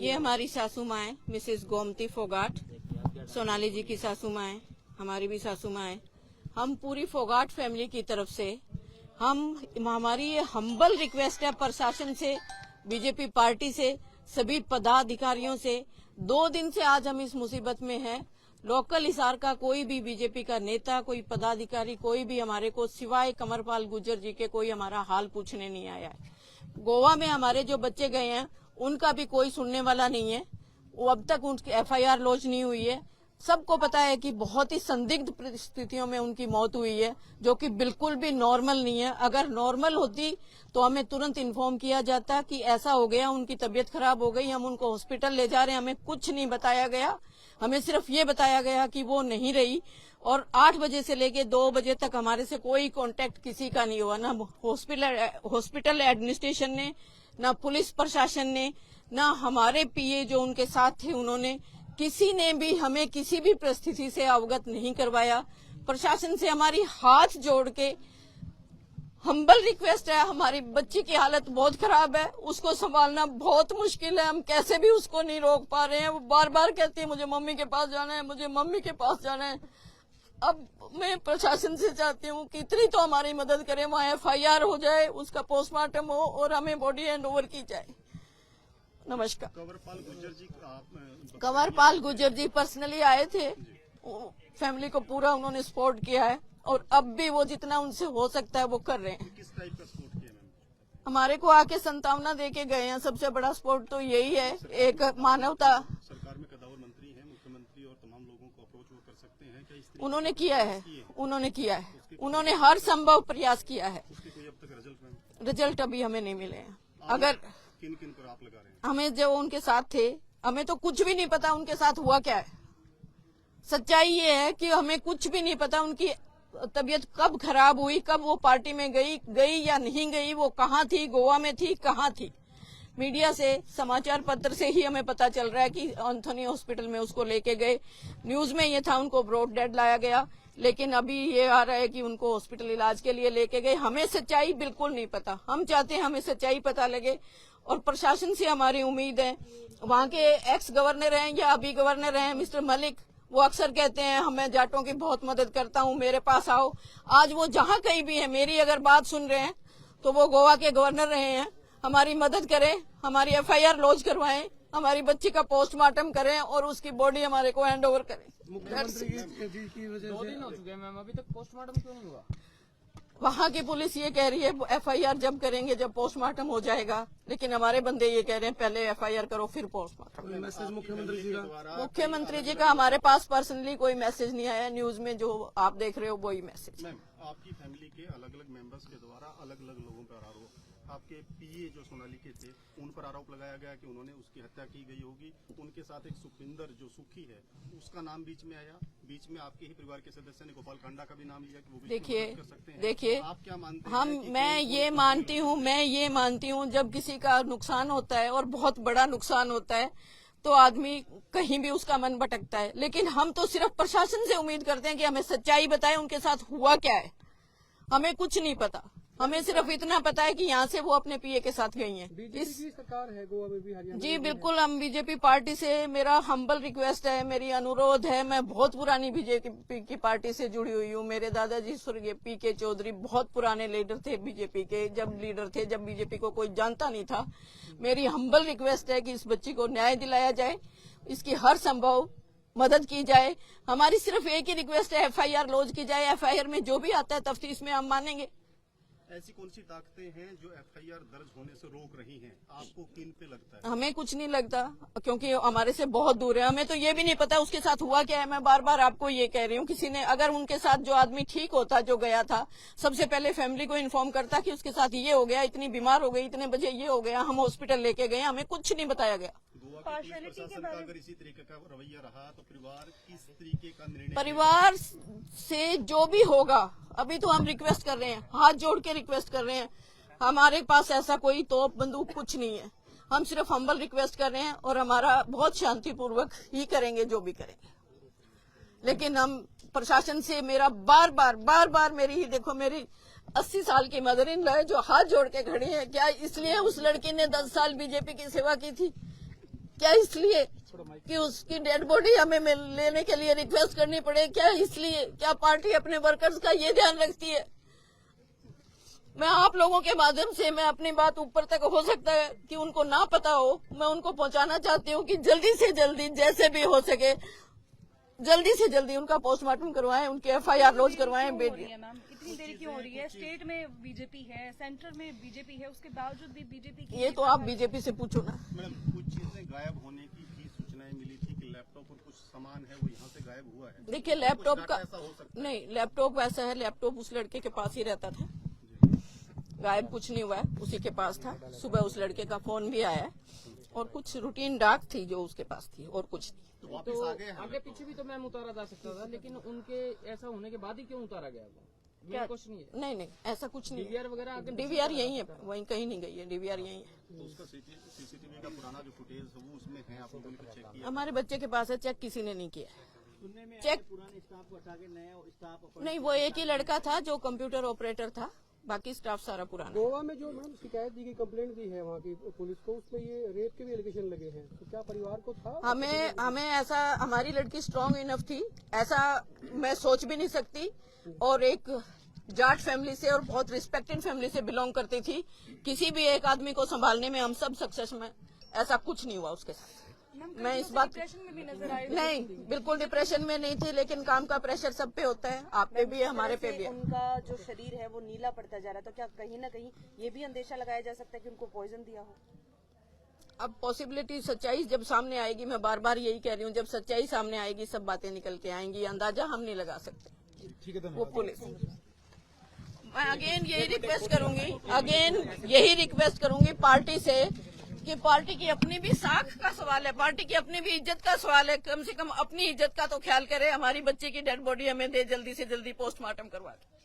ये हमारी सासू माँ है, मिसेस गोमती फोगाट, सोनाली जी की सासू माँ है, हमारी भी सासू माँ है। हम पूरी फोगाट फैमिली की तरफ से हमारी ये हम्बल रिक्वेस्ट है प्रशासन से, बीजेपी पार्टी से, सभी पदाधिकारियों से। 2 दिन से आज हम इस मुसीबत में हैं। लोकल हिसार का कोई भी बीजेपी का नेता, कोई पदाधिकारी, कोई भी हमारे को सिवाय कंवरपाल गुर्जर जी के कोई हमारा हाल पूछने नहीं आया है। गोवा में हमारे जो बच्चे गए हैं उनका भी कोई सुनने वाला नहीं है। वो अब तक उनकी एफआईआर लॉन्च नहीं हुई है। सबको पता है कि बहुत ही संदिग्ध परिस्थितियों में उनकी मौत हुई है, जो कि बिल्कुल भी नॉर्मल नहीं है। अगर नॉर्मल होती तो हमें तुरंत इन्फॉर्म किया जाता कि ऐसा हो गया, उनकी तबीयत खराब हो गई, हम उनको हॉस्पिटल ले जा रहे हैं। हमें कुछ नहीं बताया गया। हमें सिर्फ ये बताया गया कि वो नहीं रही। और 8 बजे से लेके 2 बजे तक हमारे से कोई कांटेक्ट किसी का नहीं हुआ, ना हॉस्पिटल एडमिनिस्ट्रेशन ने, ना पुलिस प्रशासन ने, ना हमारे पीए जो उनके साथ थे उन्होंने, किसी ने भी हमें किसी भी परिस्थिति से अवगत नहीं करवाया। प्रशासन से हमारी हाथ जोड़ के हम्बल रिक्वेस्ट है। हमारी बच्ची की हालत बहुत खराब है, उसको संभालना बहुत मुश्किल है। हम कैसे भी उसको नहीं रोक पा रहे हैं। वो बार बार कहती है मुझे मम्मी के पास जाना है, मुझे मम्मी के पास जाना है। अब मैं प्रशासन से चाहती हूँ कि इतनी तो हमारी मदद करें, वहाँ एफआईआर हो जाए, उसका पोस्टमार्टम हो और हमें बॉडी हैंड ओवर की जाए। नमस्कार। कंवरपाल गुर्जर जी पर्सनली आए थे, फैमिली को पूरा उन्होंने सपोर्ट किया है और अब भी वो जितना उनसे हो सकता है वो कर रहे हैं। किस टाइप का सपोर्ट किया मैम? हमारे को आके संतावना दे के गए हैं। सबसे बड़ा सपोर्ट तो यही है, एक मानवता। सरकार में कदावर मंत्री हैं, मुख्यमंत्री और तमाम लोगों को अप्रोच वो कर सकते हैं क्या? उन्होंने किया है, उन्होंने हर संभव प्रयास किया है। उसके कोई अब तक रिजल्ट अभी हमें नहीं मिले हैं। अगर किन किन पर आप लगा रहे हैं? हमें जो उनके साथ थे, हमें तो कुछ भी नहीं पता उनके साथ हुआ क्या है। सच्चाई ये है कि हमें कुछ भी नहीं पता उनकी तबीयत कब खराब हुई, कब वो पार्टी में गई या नहीं गई, वो कहाँ थी, गोवा में थी, कहाँ थी। मीडिया से, समाचार पत्र से ही हमें पता चल रहा है कि एंथोनी हॉस्पिटल में उसको लेके गए। न्यूज में ये था उनको ब्रॉड डेड लाया गया, लेकिन अभी ये आ रहा है कि उनको हॉस्पिटल इलाज के लिए लेके गए। हमें सच्चाई बिल्कुल नहीं पता। हम चाहते हैं हमें सच्चाई पता लगे और प्रशासन से हमारी उम्मीद है। वहाँ के एक्स गवर्नर हैं या अभी गवर्नर हैं मिस्टर मलिक, वो अक्सर कहते हैं हमें जाटों की बहुत मदद करता हूँ, मेरे पास आओ। आज वो जहाँ कहीं भी है, मेरी अगर बात सुन रहे हैं तो वो गोवा के गवर्नर रहे हैं। हमारी मदद करें, हमारी एफआईआर लॉन्च करवाएं, हमारी बच्ची का पोस्टमार्टम करें और उसकी बॉडी हमारे को हैंड ओवर करें। मुख्यमंत्री की वजह से 2 दिन हो चुके हैं मैम, अभी तक पोस्टमार्टम क्यों नहीं हुआ? वहाँ की पुलिस ये कह रही है एफआईआर जब करेंगे, जब पोस्टमार्टम हो जाएगा, लेकिन हमारे बंदे ये कह रहे हैं पहले एफआईआर करो फिर पोस्टमार्टम। मैसेज मुख्यमंत्री जी का हमारे पास पर्सनली कोई मैसेज नहीं आया। न्यूज में जो आप देख रहे हो वही मैसेज। मैम, आपकी फैमिली के अलग अलग मेंबर्स के द्वारा अलग अलग लोगों पर आरोप, आपके पीए जो सोनाली के थे उन पर आरोप लगाया गया कि उन्होंने उसकी हत्या की गई होगी। उनके साथ एक सुखविंदर जो सुखी है, उसका नाम बीच में आया। बीच में आपके ही परिवार के सदस्य ने गोपाल कांडा का भी नाम लिया कि वो भी कर सकते हैं। देखिए, आप क्या मानते हैं? मैं ये मानती हूँ जब किसी का नुकसान होता है और बहुत बड़ा नुकसान होता है तो आदमी कहीं भी उसका मन भटकता है, लेकिन हम तो सिर्फ प्रशासन से उम्मीद करते हैं कि हमें सच्चाई बताए, उनके साथ हुआ क्या है। हमें कुछ नहीं पता। हमें सिर्फ इतना पता है कि यहाँ से वो अपने पीए के साथ गई हैं। बीजेपी की सरकार है गोवा में भी, हरियाणा जी बिल्कुल, हम बीजेपी पार्टी से, मेरा हम्बल रिक्वेस्ट है, मेरी अनुरोध है। मैं बहुत पुरानी बीजेपी की पार्टी से जुड़ी हुई हूँ। मेरे दादाजी स्वर्गीय पीके चौधरी बहुत पुराने लीडर थे बीजेपी के, जब बीजेपी को कोई जानता नहीं था। मेरी हम्बल रिक्वेस्ट है कि इस बच्ची को न्याय दिलाया जाए, इसकी हर संभव मदद की जाए। हमारी सिर्फ एक ही रिक्वेस्ट है, एफआईआर लॉन्च की जाए। एफआईआर में जो भी आता है तफ्तीश में हम मानेंगे। ऐसी कौन सी ताकतें हैं जो एफआईआर दर्ज होने से रोक रही हैं? आपको किन पे लगता है? हमें कुछ नहीं लगता, क्योंकि हमारे से बहुत दूर है। हमें तो ये भी नहीं पता उसके साथ हुआ क्या है। मैं बार बार आपको ये कह रही हूँ, किसी ने अगर उनके साथ जो आदमी ठीक होता, जो गया था, सबसे पहले फैमिली को इन्फॉर्म करता कि उसके साथ ये हो गया, इतनी बीमार हो गई, इतने बजे ये हो गया, हम हॉस्पिटल लेके गए, हमें कुछ नहीं बताया गया। प्रशासन का अगर इसी तरीके का रवैया रहा तो परिवार किस तरीके का निर्णय? परिवार से जो भी होगा, अभी तो हम रिक्वेस्ट कर रहे हैं, हाथ जोड़ के रिक्वेस्ट कर रहे हैं। हमारे पास ऐसा कोई तोप बंदूक कुछ नहीं है। हम सिर्फ हम्बल रिक्वेस्ट कर रहे हैं और हमारा बहुत शांतिपूर्वक ही करेंगे जो भी करेंगे। लेकिन हम प्रशासन से, मेरा बार बार मेरी ही देखो, मेरी 80 साल की मदर इन लॉ है जो हाथ जोड़ के खड़ी है। क्या इसलिए उस लड़की ने 10 साल बीजेपी की सेवा की थी? क्या इसलिए कि उसकी डेड बॉडी हमें लेने के लिए रिक्वेस्ट करनी पड़े? क्या इसलिए? क्या पार्टी अपने वर्कर्स का ये ध्यान रखती है? मैं आप लोगों के माध्यम से मैं अपनी बात ऊपर तक हो सकता है कि उनको ना पता हो, मैं उनको पहुंचाना चाहती हूँ कि जल्दी से जल्दी जैसे भी हो सके जल्दी से जल्दी उनका पोस्टमार्टम करवाएं, उनके FIR लॉन्च करवाएं। बेटी मैम इतनी देरी क्यों हो रही है? स्टेट में बीजेपी है, सेंटर में बीजेपी है, उसके बावजूद भी बीजेपी की ये तो आप बीजेपी से पूछो ना। मैडम कुछ चीजें गायब होने की भी सूचनाएं मिली थी कि लैपटॉप और कुछ सामान है वो यहाँ से गायब हुआ है। देखिए लैपटॉप कुछ का डाटा ऐसा हो सकता है? नहीं, लैपटॉप वैसा है, लैपटॉप उस लड़के के पास ही रहता था, गायब कुछ नहीं हुआ है, उसी के पास था। सुबह उस लड़के का फोन भी आया है और कुछ रूटीन डाक थी जो उसके पास थी और कुछ नहीं। तो वापस तो आ गए हैं आगे पीछे भी तो मैम उतारा जा सकता था, लेकिन उनके ऐसा होने के बाद ही क्यों उतारा गया वो? मेरा क्वेश्चन ये है। नहीं, ऐसा कुछ नहीं। DVR वगैरह आगे DVR यही है, वहीं कहीं नहीं गई है, DVR यहीं है। तो उसका CCTV का पुराना जो फुटेज है वो उसमें है, आप लोगों ने कुछ चेक किया? हमारे बच्चे के पास है, चेक किसी ने नहीं किया। चेक पुराने स्टाफ को हटा के नया स्टाफ नहीं, वो एक ही लड़का था जो कंप्यूटर ऑपरेटर था, बाकी स्टाफ सारा पुराना। गोवा में जो मैडम शिकायत दी गई, कंप्लेंट दी है वहाँ की पुलिस को, उसमें ये रेप के भी एलिगेशन लगे हैं, तो क्या परिवार को था? हमें ऐसा, हमारी लड़की स्ट्रांग इनफ थी, ऐसा मैं सोच भी नहीं सकती, और एक जाट फैमिली से और बहुत रिस्पेक्टेड फैमिली से बिलोंग करती थी। किसी भी एक आदमी को संभालने में हम सब सक्सेस में, ऐसा कुछ नहीं हुआ उसके साथ। मैं इस बात डिप्रेशन में भी नजर आए। नहीं, बिल्कुल डिप्रेशन में नहीं थी, लेकिन काम का प्रेशर सब पे होता है, आप पे भी है, हमारे पे भी है। उनका जो शरीर है वो नीला पड़ता जा रहा है, तो क्या कहीं ना कहीं ये भी अंदेशा लगाया जा सकता है कि उनको पॉइजन दिया हो? अब पॉसिबिलिटी, सच्चाई जब सामने आएगी, मैं बार बार यही कह रही हूँ, जब सच्चाई सामने आएगी सब बातें निकल के आएंगी, अंदाजा हम नहीं लगा सकते। वो पुलिस, मैं अगेन यही रिक्वेस्ट करूंगी पार्टी से कि पार्टी की अपनी भी साख का सवाल है, पार्टी की अपनी भी इज्जत का सवाल है, कम से कम अपनी इज्जत का तो ख्याल करे। हमारी बच्ची की डेड बॉडी हमें दे, जल्दी से जल्दी पोस्टमार्टम करवा के।